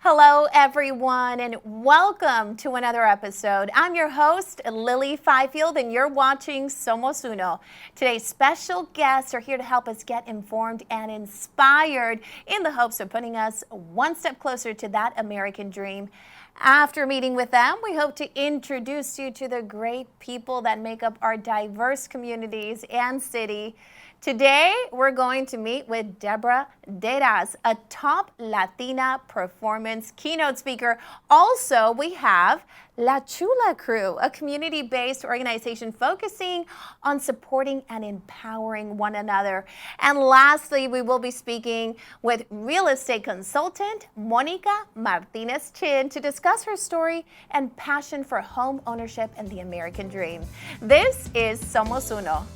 Hello, everyone, and welcome to another episode. I'm your host, Lili Fifield, and you're watching Somos Uno. Today's special guests are here to help us get informed and inspired in the hopes of putting us one step closer to that American dream. After meeting with them, we hope to introduce you to the great people that make up our diverse communities and city. Today, we're going to meet with Deborah Deras, a top Latina performance keynote speaker. Also, we have La Chula crew, a community-based organization focusing on supporting and empowering one another. And lastly, we will be speaking with real estate consultant Monica Martinez to discuss her story and passion for home ownership and the American dream. This is Somos Uno.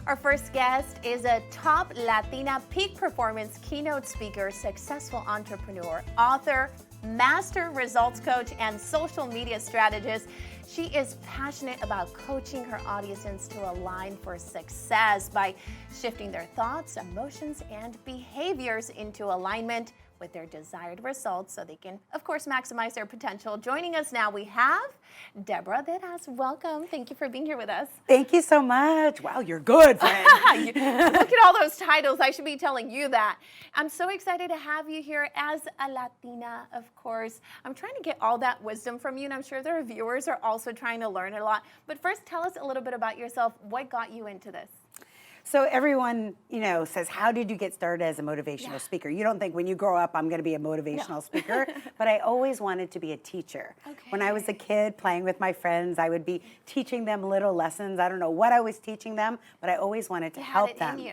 Our first guest is a top Latina peak performance keynote speaker, successful entrepreneur, author, master results coach, and social media strategist. She is passionate about coaching her audiences to align for success by shifting their thoughts, emotions, and behaviors into alignment with their desired results so they can, of course, maximize their potential. Joining us now, we have Deborah Deras. Welcome. Thank you for being here with us. Thank you so much. Wow, you're good, friend. Look at all those titles. I should be telling you that. I'm so excited to have you here as a Latina, of course. I'm trying to get all that wisdom from you, and I'm sure their viewers are also trying to learn a lot. But first, tell us a little bit about yourself. What got you into this? So everyone, says, how did you get started as a motivational speaker? You don't think when you grow up, I'm going to be a motivational speaker, but I always wanted to be a teacher. Okay. When I was a kid playing with my friends, I would be teaching them little lessons. I don't know what I was teaching them, but I always wanted to help them.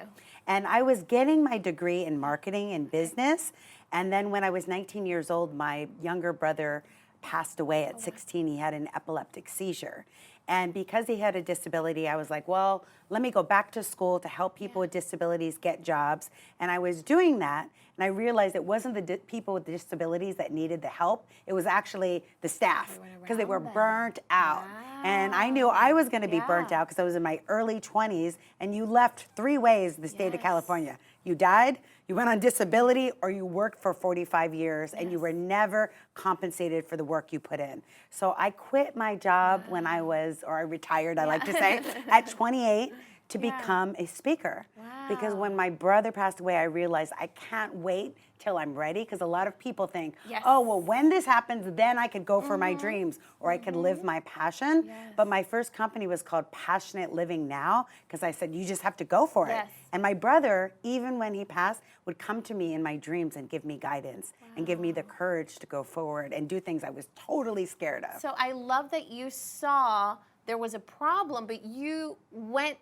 And I was getting my degree in marketing and business. And then when I was 19 years old, my younger brother passed away at 16. He had an epileptic seizure. And because he had a disability, I was like, well, let me go back to school to help people with disabilities get jobs. And I was doing that, and I realized it wasn't the people with disabilities that needed the help. It was actually the staff, because they were burnt out. Wow. And I knew I was going to be burnt out because I was in my early 20s, and you left three ways the state of California. You died, you went on disability, or you worked for 45 years and you were never compensated for the work you put in. So I quit my job when I retired, I like to say, at 28 to become a speaker. Wow. Because when my brother passed away, I realized I can't wait till I'm ready, because a lot of people think, oh, well, when this happens, then I could go for my dreams, or I could live my passion. Yes. But my first company was called Passionate Living Now, because I said, you just have to go for it. And my brother, even when he passed, would come to me in my dreams and give me guidance and give me the courage to go forward and do things I was totally scared of. So I love that you saw there was a problem, but you went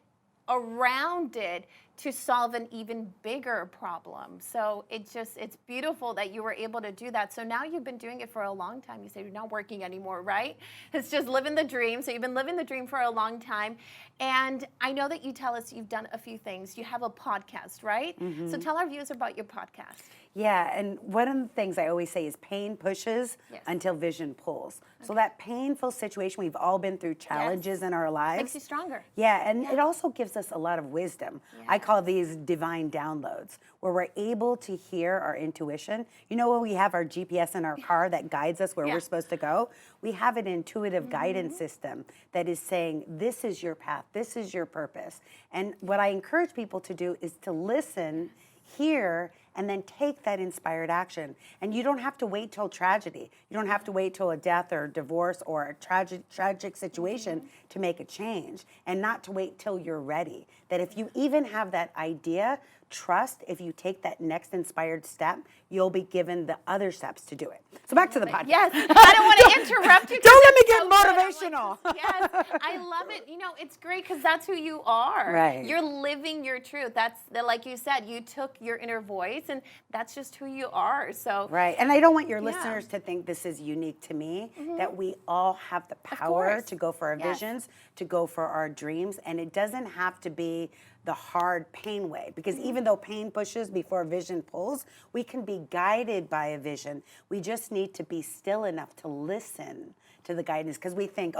around it to solve an even bigger problem. So it's beautiful that you were able to do that. So now you've been doing it for a long time. You say you're not working anymore, right? It's just living the dream. So you've been living the dream for a long time. And I know that you tell us you've done a few things. You have a podcast, right? Mm-hmm. So tell our viewers about your podcast. Yeah, and one of the things I always say is pain pushes until vision pulls. Okay. So that painful situation, we've all been through challenges in our lives. Makes you stronger. Yeah, and it also gives us a lot of wisdom. Yeah. I call these divine downloads, where we're able to hear our intuition. You know, when we have our GPS in our car that guides us where we're supposed to go, we have an intuitive guidance system that is saying, this is your path, this is your purpose. And what I encourage people to do is to listen, hear, and then take that inspired action. And you don't have to wait till tragedy. You don't have to wait till a death or a divorce or a tragic situation to make a change, and not to wait till you're ready. That if you even have that idea, trust if you take that next inspired step, you'll be given the other steps to do it. So back to the podcast. Yes, I don't want to interrupt you. Don't let me get motivational. Yes, I love it. You know, it's great because that's who you are. Right. You're living your truth. Like you said, you took your inner voice, and that's just who you are. So right, and I don't want your listeners to think this is unique to me. That we all have the power to go for our visions, to go for our dreams, and it doesn't have to be the hard pain way, because even though pain pushes before vision pulls, we can be guided by a vision. We just need to be still enough to listen to the guidance because we think,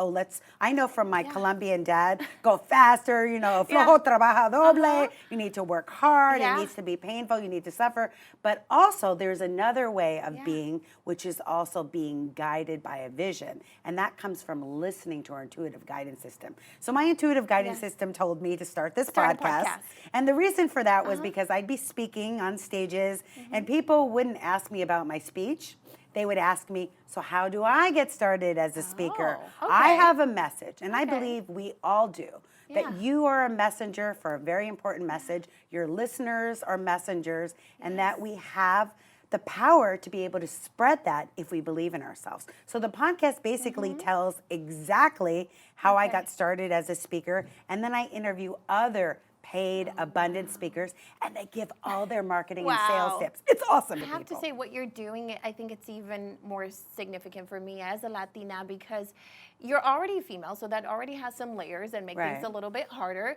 I know from my Colombian dad, go faster, flojo trabaja doble, you need to work hard, it needs to be painful, you need to suffer. But also there's another way of being, which is also being guided by a vision. And that comes from listening to our intuitive guidance system. So my intuitive guidance system told me to start this podcast. And the reason for that was because I'd be speaking on stages and people wouldn't ask me about my speech. They would ask me, so how do I get started as a speaker? I have a message, and I believe we all do, that you are a messenger for a very important message. Your listeners are messengers, and that we have the power to be able to spread that if we believe in ourselves. So the podcast basically tells exactly how I got started as a speaker, and then I interview other paid abundant speakers, and they give all their marketing and sales tips. It's awesome. I have to say, what you're doing, I think it's even more significant for me as a Latina because you're already female, so that already has some layers and make things a little bit harder.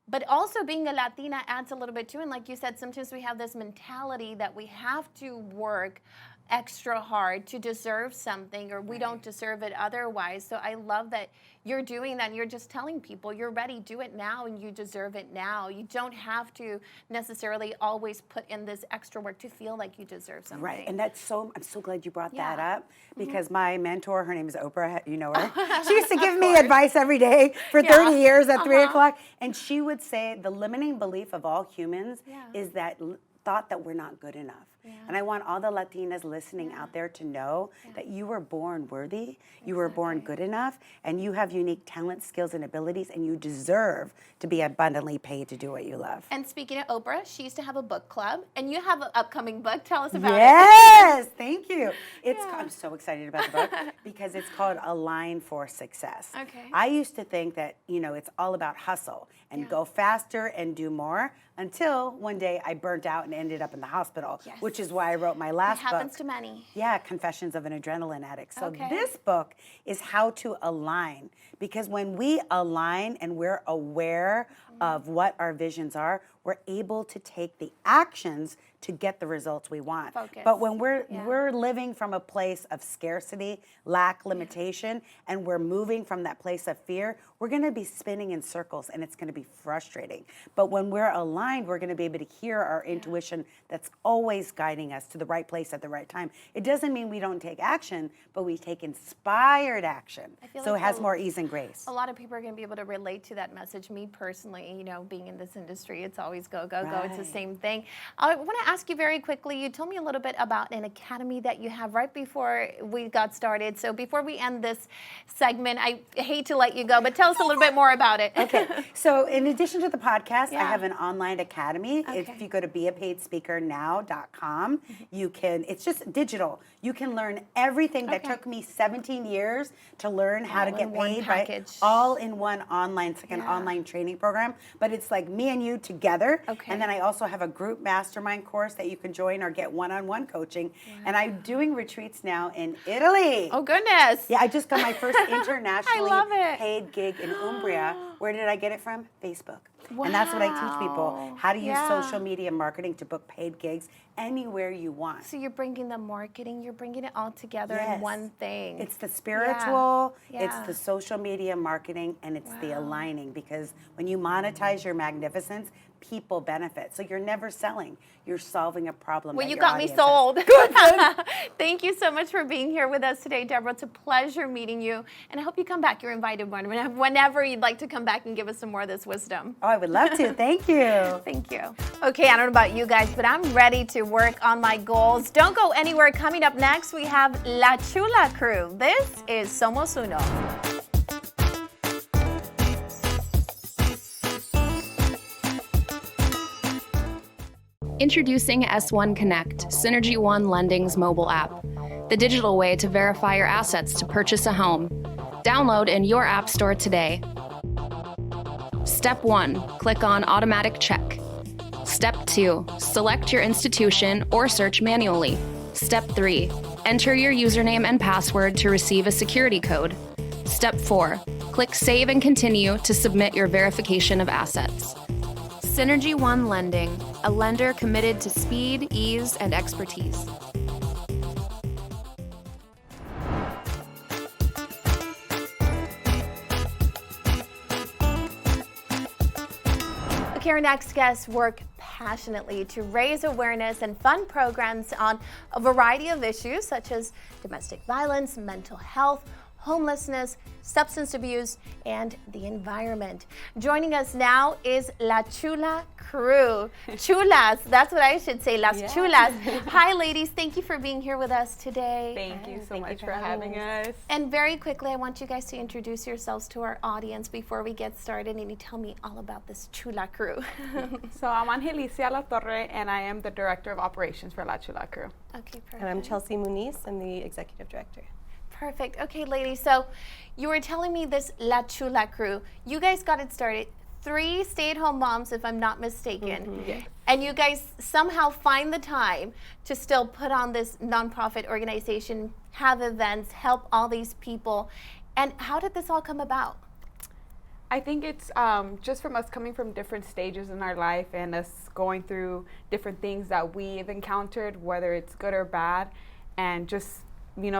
But also being a Latina adds a little bit too. And like you said, sometimes we have this mentality that we have to work extra hard to deserve something or we don't deserve it otherwise. So I love that you're doing that and you're just telling people you're ready, do it now and you deserve it now. You don't have to necessarily always put in this extra work to feel like you deserve something. Right, and I'm so glad you brought that up because my mentor, her name is Oprah, you know her. She used to give me advice every day for 30 years at 3 o'clock, and she would say the limiting belief of all humans is that thought that we're not good enough. And I want all the Latinas listening out there to know that you were born worthy, you were born good enough, and you have unique talents, skills, and abilities, and you deserve to be abundantly paid to do what you love. And speaking of Oprah, she used to have a book club, and you have an upcoming book. Tell us about it. Yes, thank you. I'm so excited about the book because it's called Align for Success. Okay. I used to think that, it's all about hustle and go faster and do more until one day I burnt out and ended up in the hospital, which is why I wrote my last book. It happens to many. Yeah, Confessions of an Adrenaline Addict. So this book is how to align, because when we align and we're aware of what our visions are, we're able to take the actions to get the results we want. Focus. But when we're living from a place of scarcity, lack, limitation, and we're moving from that place of fear, we're going to be spinning in circles and it's going to be frustrating. But when we're aligned, we're going to be able to hear our intuition that's always guiding us to the right place at the right time. It doesn't mean we don't take action, but we take inspired action. So it has more ease and grace. A lot of people are going to be able to relate to that message. Me personally, being in this industry, it's always go, go, go. It's the same thing. I want to ask you very quickly, you told me a little bit about an academy that you have right before we got started. So before we end this segment, I hate to let you go, but tell us a little bit more about it. Okay. So in addition to the podcast, I have an online academy. If you go to beapaidSpeakerNow.com, it's just digital. You can learn everything that took me 17 years to learn how to get paid, right? All in one online, it's like an online training program, but it's like me and you together. And then I also have a group mastermind course that you can join or get one-on-one coaching. And I'm doing retreats now in Italy. Oh, goodness. Yeah, I just got my first internationally paid gig in Umbria. Where did I get it from? Facebook. Wow. And that's what I teach people, how to use social media marketing to book paid gigs anywhere you want. So you're bringing the marketing, you're bringing it all together in one thing. It's the spiritual, it's the social media marketing, and it's the aligning, because when you monetize your magnificence, people benefit. So you're never selling. You're solving a problem. Well, you got me sold. Good. Thank you so much for being here with us today, Deborah. It's a pleasure meeting you. And I hope you come back. You're invited whenever you'd like to come back and give us some more of this wisdom. Oh, I would love to. Thank you. Thank you. Okay, I don't know about you guys, but I'm ready to work on my goals. Don't go anywhere. Coming up next, we have La Chula crew. This is Somos Uno. Introducing S1 Connect, Synergy One Lending's mobile app, the digital way to verify your assets to purchase a home. Download in your app store today. Step 1, click on Automatic Check. Step 2, select your institution or search manually. Step 3, enter your username and password to receive a security code. Step 4, click Save and Continue to submit your verification of assets. Synergy One Lending, a lender committed to speed, ease, and expertise. Okay, our next guests work passionately to raise awareness and fund programs on a variety of issues such as domestic violence, mental health, homelessness, substance abuse, and the environment. Joining us now is La Chula crew. Chulas, that's what I should say, Las Chulas. Hi, ladies. Thank you for being here with us today. Thank you so much for having us. And very quickly, I want you guys to introduce yourselves to our audience before we get started, and you tell me all about this Chula crew. So I'm Angelisia Alatorre, and I am the Director of Operations for La Chula crew. Okay, perfect. And I'm Chelsea Muniz. I'm the Executive Director. Perfect. Okay, ladies, so you were telling me this La Chula crew. You guys got it started. 3 stay-at-home moms, if I'm not mistaken. Yes. And you guys somehow find the time to still put on this nonprofit organization, have events, help all these people. And how did this all come about? I think it's just from us coming from different stages in our life and us going through different things that we've encountered, whether it's good or bad, and just,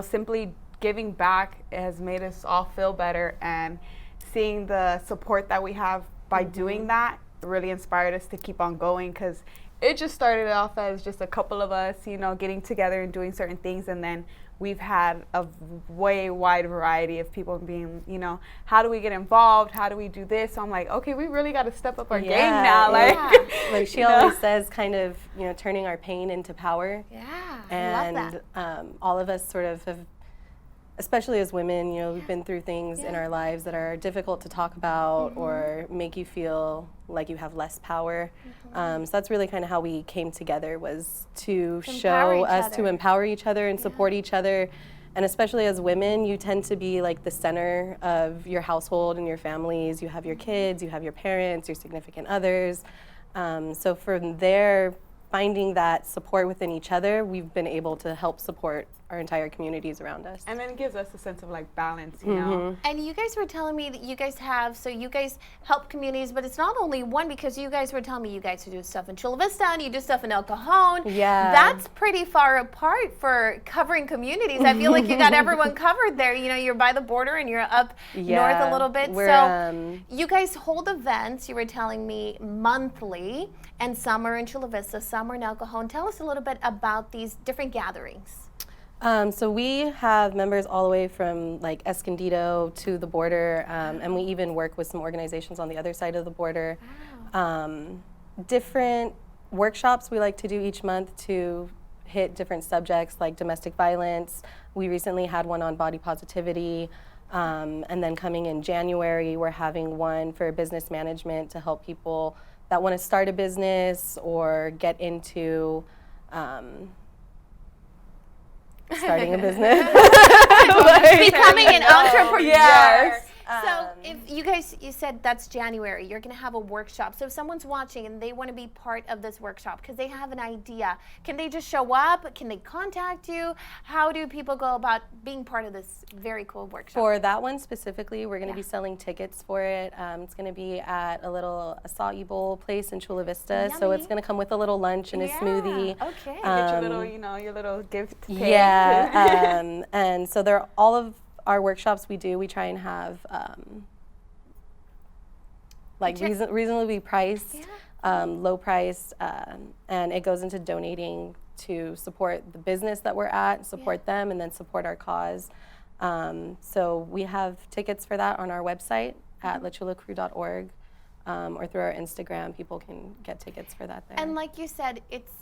simply giving back has made us all feel better, and seeing the support that we have by doing that really inspired us to keep on going, because it just started off as just a couple of us, getting together and doing certain things, and then we've had a way wide variety of people being, how do we get involved? How do we do this? So I'm like, okay, we really got to step up our game now. Like she always says, kind of, turning our pain into power. Yeah, and I love that. All of us sort of have, especially as women, we've been through things in our lives that are difficult to talk about or make you feel like you have less power. So that's really kind of how we came together, was to show us to empower each other and support each other. And especially as women, you tend to be like the center of your household and your families. You have your kids, you have your parents, your significant others. So from there, finding that support within each other, we've been able to help support our entire communities around us. And then it gives us a sense of balance, you know. And you guys were telling me that you guys help communities, but it's not only one, because you guys were telling me you guys do stuff in Chula Vista and you do stuff in El Cajon. Yeah. That's pretty far apart for covering communities. I feel like you got everyone covered there. You're by the border and you're up north a little bit. So you guys hold events, you were telling me, monthly, and some are in Chula Vista, some are in El Cajon. Tell us a little bit about these different gatherings. So we have members all the way from Escondido to the border, and we even work with some organizations on the other side of the border. Wow. Different workshops we like to do each month to hit different subjects like domestic violence. We recently had one on body positivity, and then coming in January, we're having one for business management to help people that want to start a business or get into starting a business. Becoming an entrepreneur. Yes. So if you said that's January, you're going to have a workshop. So if someone's watching and they want to be part of this workshop because they have an idea, can they just show up? Can they contact you? How do people go about being part of this very cool workshop? For that one specifically, we're going to be selling tickets for it. It's going to be at a little acai bowl place in Chula Vista. Yummy. So it's going to come with a little lunch and a smoothie. Okay. Get your little gift to pay. Yeah. And so they're all of our workshops we try and have reasonably priced, low priced, and it goes into donating to support the business that we're at, support them, and then support our cause. So we have tickets for that on our website at lachulacrew.org, or through our Instagram. People can get tickets for that there. And like you said, it's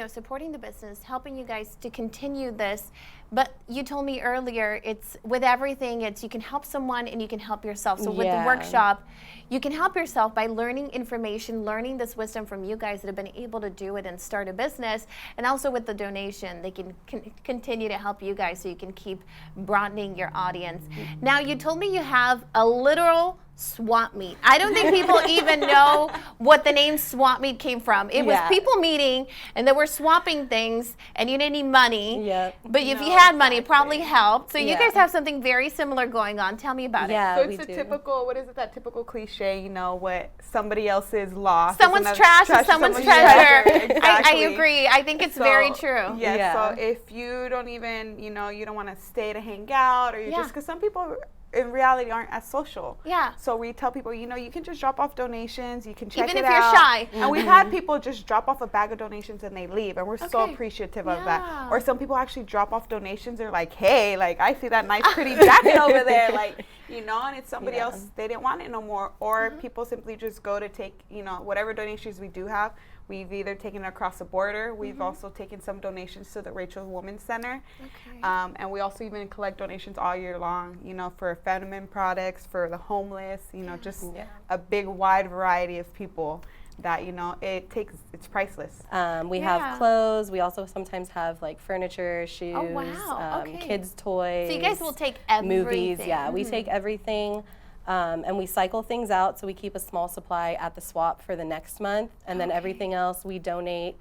supporting the business, helping you guys to continue this. But you told me earlier, it's with everything, you can help someone and you can help yourself. So with the workshop, you can help yourself by learning information, learning this wisdom from you guys that have been able to do it and start a business. And also with the donation, they can continue to help you guys so you can keep broadening your audience. Now, you told me you have a literal swap meet. I don't think people even know what the name swap meet came from. It was people meeting and they were swapping things and you didn't need money. But if you had money, it probably helped. So you guys have something very similar going on. Tell me about it. So it's a typical, what is it, that typical cliche, what somebody else's loss. Someone's trash is someone's treasure. Exactly. I agree. I think it's very true. Yes, so if you don't even, you don't want to stay to hang out, or you just, because some people in reality aren't as social. Yeah. So we tell people, you know, you can just drop off donations, you can check Even it if you're out. shy. And we've had people just drop off a bag of donations and they leave, and we're so Okay. appreciative of Yeah. that. Or some people actually drop off donations. They're like, hey, like, I see that nice pretty jacket over there, like, you know, and it's somebody else, they didn't want it no more. Or people simply just go to take, you know, whatever donations we do have. We've either taken it across the border. We've also taken some donations to the Rachel Women's Center. Okay. And we also even collect donations all year long, you know, for feminine products, for the homeless, you know, just a big wide variety of people that, you know, it's priceless. We have clothes. We also sometimes have like furniture, shoes, wow. Okay. kids' toys. So you guys will take everything. Movies. Yeah, we take everything. And we cycle things out, so we keep a small supply at the swap for the next month, and then everything else we donate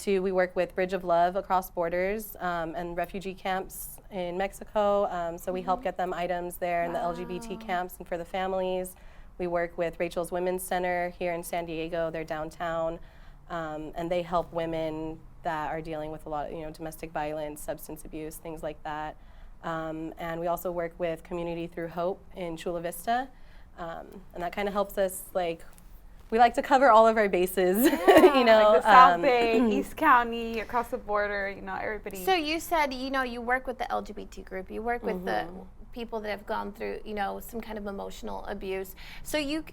to. We work with Bridge of Love across borders and refugee camps in Mexico, so we help get them items there in the LGBT camps and for the families. We work with Rachel's Women's Center here in San Diego. They're downtown, and they help women that are dealing with a lot of, you know, domestic violence, substance abuse, things like that. And we also work with Community Through Hope in Chula Vista, and that kind of helps us, like, we like to cover all of our bases, you know. Like the South Bay, East County, across the border, you know, everybody. So you said, you know, you work with the LGBT group, you work with the people that have gone through, you know, some kind of emotional abuse. So you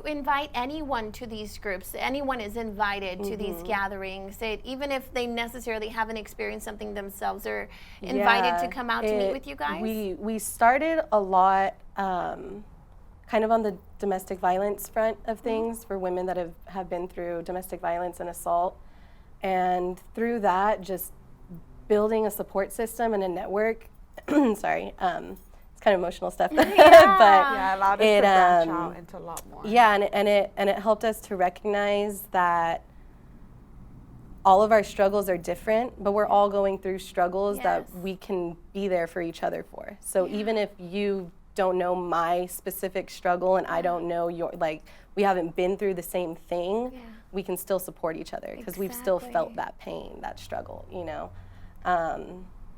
invite anyone to these groups. Anyone is invited to these gatherings, even if they necessarily haven't experienced something themselves, or invited to come out to meet with you guys? We started a lot kind of on the domestic violence front of things for women that have been through domestic violence and assault. And through that, just building a support system and a network, sorry, it's kind of emotional stuff, but yeah, allowed us to branch out into a lot more. Yeah, and it helped us to recognize that all of our struggles are different, but we're all going through struggles that we can be there for each other for. So even if you don't know my specific struggle and I don't know your, like, we haven't been through the same thing, we can still support each other because we've still felt that pain, that struggle, you know.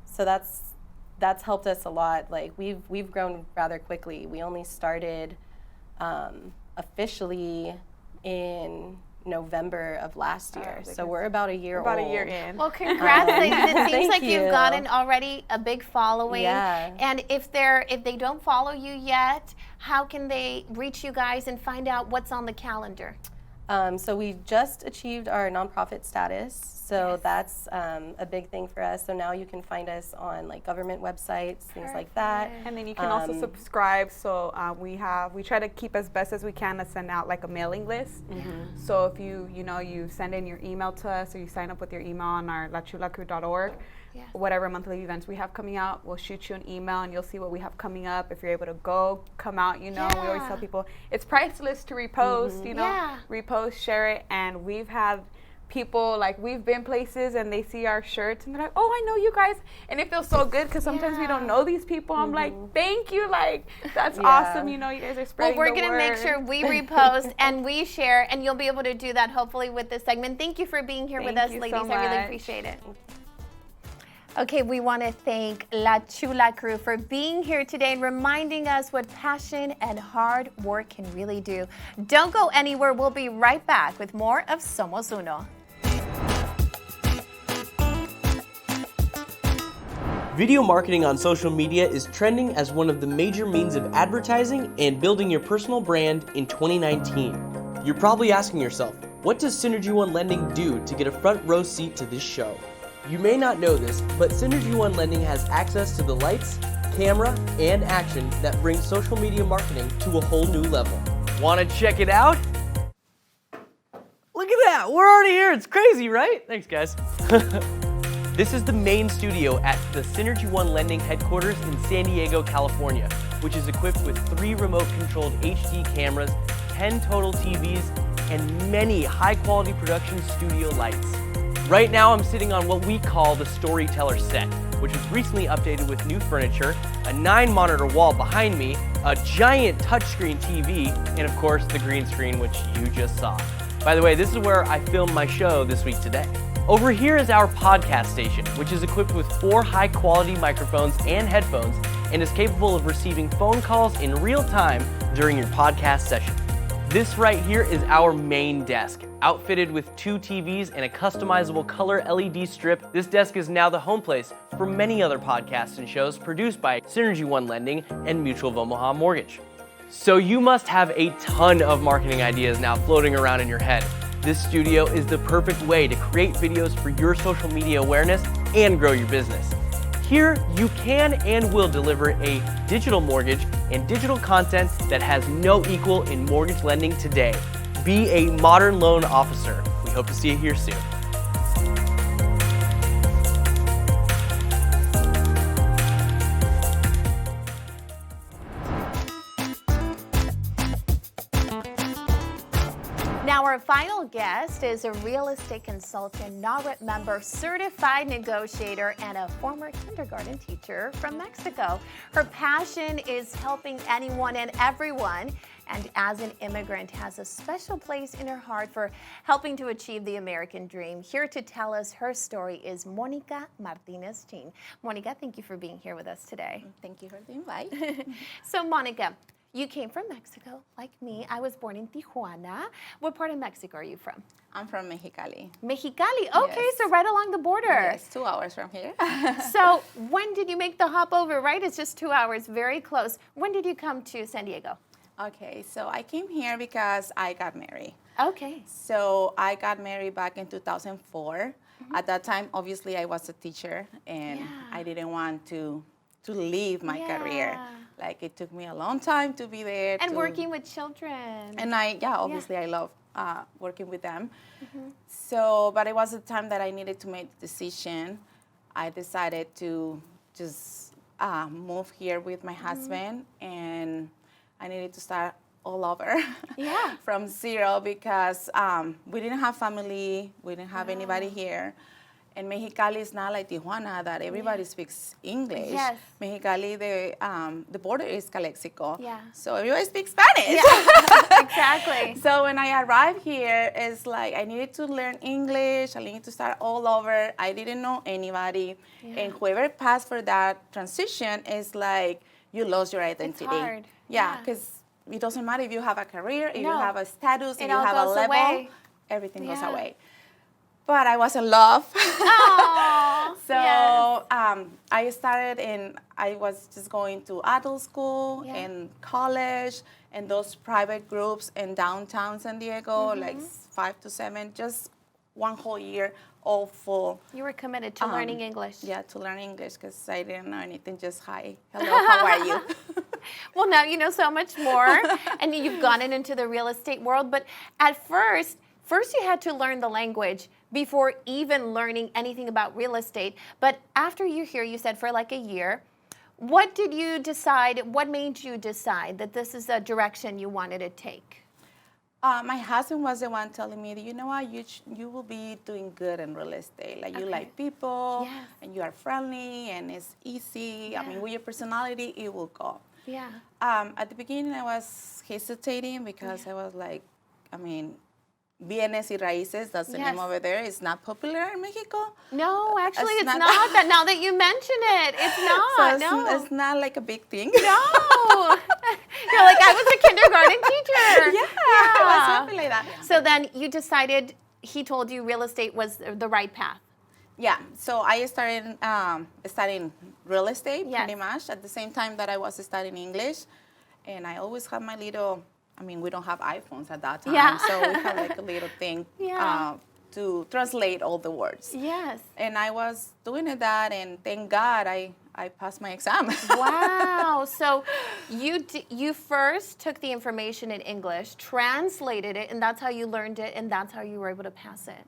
So that's helped us a lot. Like, we've grown rather quickly. We only started officially in November of last year, so we're about a year old. About a year in. Well, congratulations. It seems like you've you. gotten already a big following. Yeah. And if they don't follow you yet, how can they reach you guys and find out what's on the calendar? So we just achieved our nonprofit status, so that's a big thing for us. So now you can find us on like government websites, things like that. And then you can also subscribe. So we try to keep as best as we can to send out like a mailing list. So if you send in your email to us, or you sign up with your email on our lachulacrew.org, whatever monthly events we have coming out, we'll shoot you an email and you'll see what we have coming up. If you're able to come out, you know, we always tell people it's priceless to repost, you know, repost, share it. And we've had people, like, we've been places and they see our shirts and they're like, oh, I know you guys. And it feels so good because sometimes we don't know these people. I'm like, thank you, like, that's awesome, you know, you guys are spreading Well, we're the going to make sure we repost and we share, and you'll be able to do that hopefully with this segment. Thank you for being here with us, ladies. So I really much. appreciate it. Okay, we want to thank La Chula crew for being here today and reminding us what passion and hard work can really do. Don't go anywhere. We'll be right back with more of Somos Uno. Video marketing on social media is trending as one of the major means of advertising and building your personal brand in 2019. You're probably asking yourself, what does Synergy One Lending do to get a front row seat to this show? You may not know this, but Synergy One Lending has access to the lights, camera, and action that brings social media marketing to a whole new level. Want to check it out? Look at that, we're already here. It's crazy, right? Thanks, guys. This is the main studio at the Synergy One Lending headquarters in San Diego, California, which is equipped with 3 remote-controlled HD cameras, 10 total TVs, and many high-quality production studio lights. Right now, I'm sitting on what we call the Storyteller set, which was recently updated with new furniture, a 9-monitor wall behind me, a giant touchscreen TV, and of course, the green screen, which you just saw. By the way, this is where I filmed my show this week today. Over here is our podcast station, which is equipped with 4 high-quality microphones and headphones, and is capable of receiving phone calls in real time during your podcast session. This right here is our main desk. Outfitted with 2 TVs and a customizable color LED strip, this desk is now the home place for many other podcasts and shows produced by Synergy One Lending and Mutual of Omaha Mortgage. So you must have a ton of marketing ideas now floating around in your head. This studio is the perfect way to create videos for your social media awareness and grow your business. Here, you can and will deliver a digital mortgage and digital content that has no equal in mortgage lending today. Be a modern loan officer. We hope to see you here soon. Now our final guest is a real estate consultant, NARET member, certified negotiator, and a former kindergarten teacher from Mexico. Her passion is helping anyone and everyone, and as an immigrant has a special place in her heart for helping to achieve the American dream. Here to tell us her story is Monica Martinez. Monica, thank you for being here with us today. Thank you for the invite. So Monica, you came from Mexico, like me. I was born in Tijuana. What part of Mexico are you from? I'm from Mexicali. Mexicali, okay, Yes. so right along the border. Yes, 2 hours from here. So when did you make the hop over, right? It's just 2 hours, very close. When did you come to San Diego? Okay, so I came here because I got married. Okay. So I got married back in 2004. At that time, obviously, I was a teacher, and Yeah. I didn't want to leave my career. Yeah. Like, it took me a long time to be there. And working with children. And obviously I love working with them. So, but it was a time that I needed to make the decision. I decided to just move here with my husband, and I needed to start all over Yeah. from zero because we didn't have family, we didn't have anybody here. And Mexicali is not like Tijuana that everybody speaks English. Yes. Mexicali, the border is Calexico. Yeah. So everybody speaks Spanish. Exactly. So when I arrived here, it's like I needed to learn English. I needed to start all over. I didn't know anybody. And whoever passed for that transition is like you lost your identity. It's hard. Yeah, because it doesn't matter if you have a career, if you No. have a status, It if you all have a goes level, away. everything goes Yeah. away. But I was in love. Aww, So yes. I was just going to adult school Yeah. and college and those private groups in downtown San Diego, like 5 to 7, just one whole year, all full. You were committed to learning English. Yeah, to learn English because I didn't know anything, just hi, hello, how are you? Well, now you know so much more, and you've gone into the real estate world. But at first you had to learn the language before even learning anything about real estate. But after you're here, you said for like a year, what did you decide, what made you decide that this is a direction you wanted to take? My husband was the one telling me, you know what, you will be doing good in real estate. Like you like people, Yes. and you are friendly, and it's easy. Yeah. I mean, with your personality, it will go. Yeah. At the beginning, I was hesitating because I was like, I mean, Bienes y Raíces, that's the Yes. name over there. It's not popular in Mexico. No, actually, it's not- not. That now that you mention it, it's not. So it's not like a big thing. No. You're like, I was a kindergarten teacher. Yeah, it was something like that. So then you decided, he told you real estate was the right path. Yeah, so I started studying real estate Yes. pretty much at the same time that I was studying English. And I always had my little, I mean, we don't have iPhones at that time. Yeah. So we had like a little thing Yeah. to translate all the words. Yes. And I was doing that, and thank God I passed my exam. Wow. So you first took the information in English, translated it, and that's how you learned it, and that's how you were able to pass it.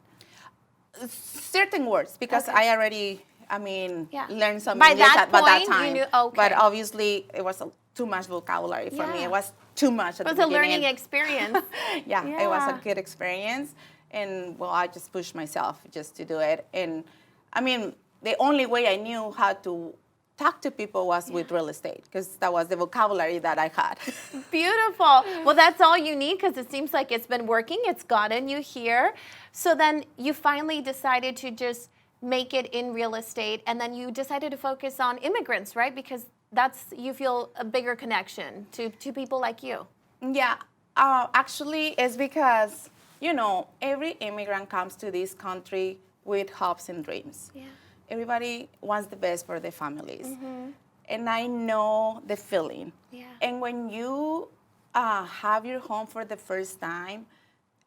Certain words, because Okay. I already, I mean, Yeah. learned some By English that by that point, you time. knew- okay. But obviously, it was too much vocabulary for me. Yeah. It was too much at It was the a beginning. learning experience. Yeah, it was a Yeah. good experience. And, well, I just pushed myself just to do it. And, I mean, the only way I knew how to talk to people was with real estate, because that was the vocabulary that I had. Beautiful. Well, that's all you need, because it seems like it's been working. It's gotten you here. So then you finally decided to just make it in real estate, and then you decided to focus on immigrants, right? Because you feel a bigger connection to people like you. Yeah, actually, it's because, every immigrant comes to this country with hopes and dreams. Yeah. Everybody wants the best for their families. And I know the feeling. Yeah. And when you have your home for the first time,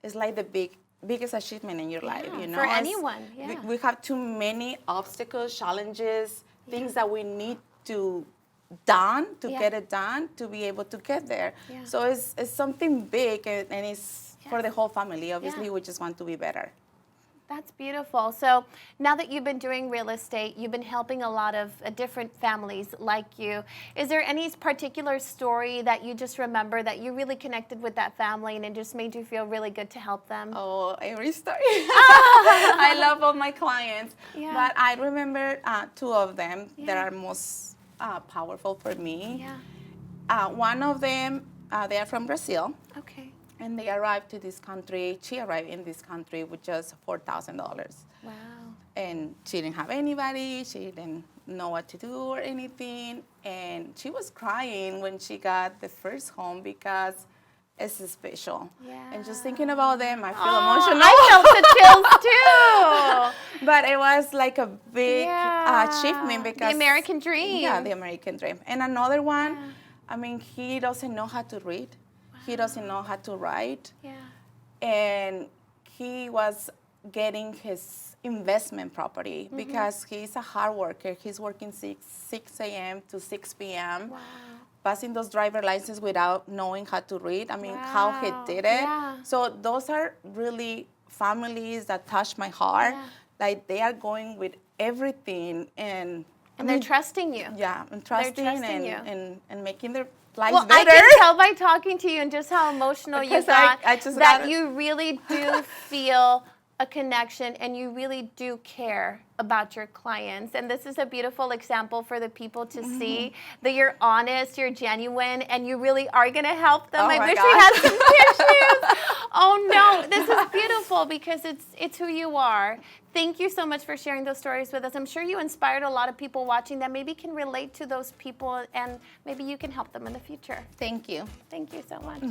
it's like the biggest achievement in your life, For anyone, yeah. We have too many obstacles, challenges, things that we need to get it done to be able to get there. Yeah. So it's something big, and it's for the whole family. Obviously, Yeah. we just want to be better. That's beautiful. So now that you've been doing real estate, you've been helping a lot of different families like you. Is there any particular story that you just remember that you really connected with that family and it just made you feel really good to help them? Oh, every story. I love all my clients. Yeah. But I remember two of them that Yeah. are most powerful for me. Yeah. One of them, they are from Brazil. Okay. And they arrived to this country. She arrived in this country with just $4,000. Wow. And she didn't have anybody. She didn't know what to do or anything. And she was crying when she got the first home because it's special. Yeah. And just thinking about them, I feel emotional. I felt the chills too. But it was like a big Yeah. achievement because The American dream. Yeah, the American dream. And another one, he doesn't know how to read. He doesn't know how to write. Yeah. And he was getting his investment property because he's a hard worker. He's working 6 a.m. to 6 p.m. Wow. Passing those driver licenses without knowing how to read. How he Wow. did it. Yeah. So those are really families that touch my heart. Yeah. Like they are going with everything and they're trusting you. Yeah, and trusting, trusting you. and making their lives Well, better. I can tell by talking to you and just how emotional you Because got I just that got it. you really do feel a connection and you really do care about your clients. And this is a beautiful example for the people to see that you're honest, you're genuine, and you really are going to help them. Oh I my wish gosh. we had some pictures. Oh no, this is beautiful because it's who you are. Thank you so much for sharing those stories with us. I'm sure you inspired a lot of people watching that maybe can relate to those people and maybe you can help them in the future. Thank you. Thank you so much.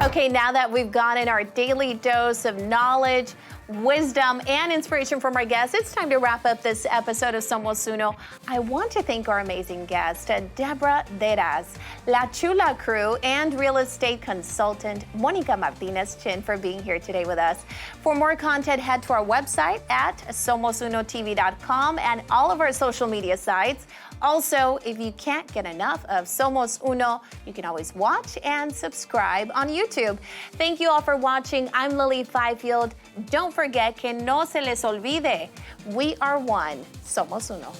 Okay, now that we've gotten our daily dose of knowledge, wisdom, and inspiration from our guests, it's time to wrap up this episode of Somos Uno. I want to thank our amazing guest, Deborah Deras, La Chula crew, and real estate consultant, Monica Martinez Chin, for being here today with us. For more content, head to our website at somosunotv.com and all of our social media sites. Also, if you can't get enough of Somos Uno, you can always watch and subscribe on YouTube. Thank you all for watching. I'm Lili Fifield. Don't forget que no se les olvide, we are one. Somos Uno.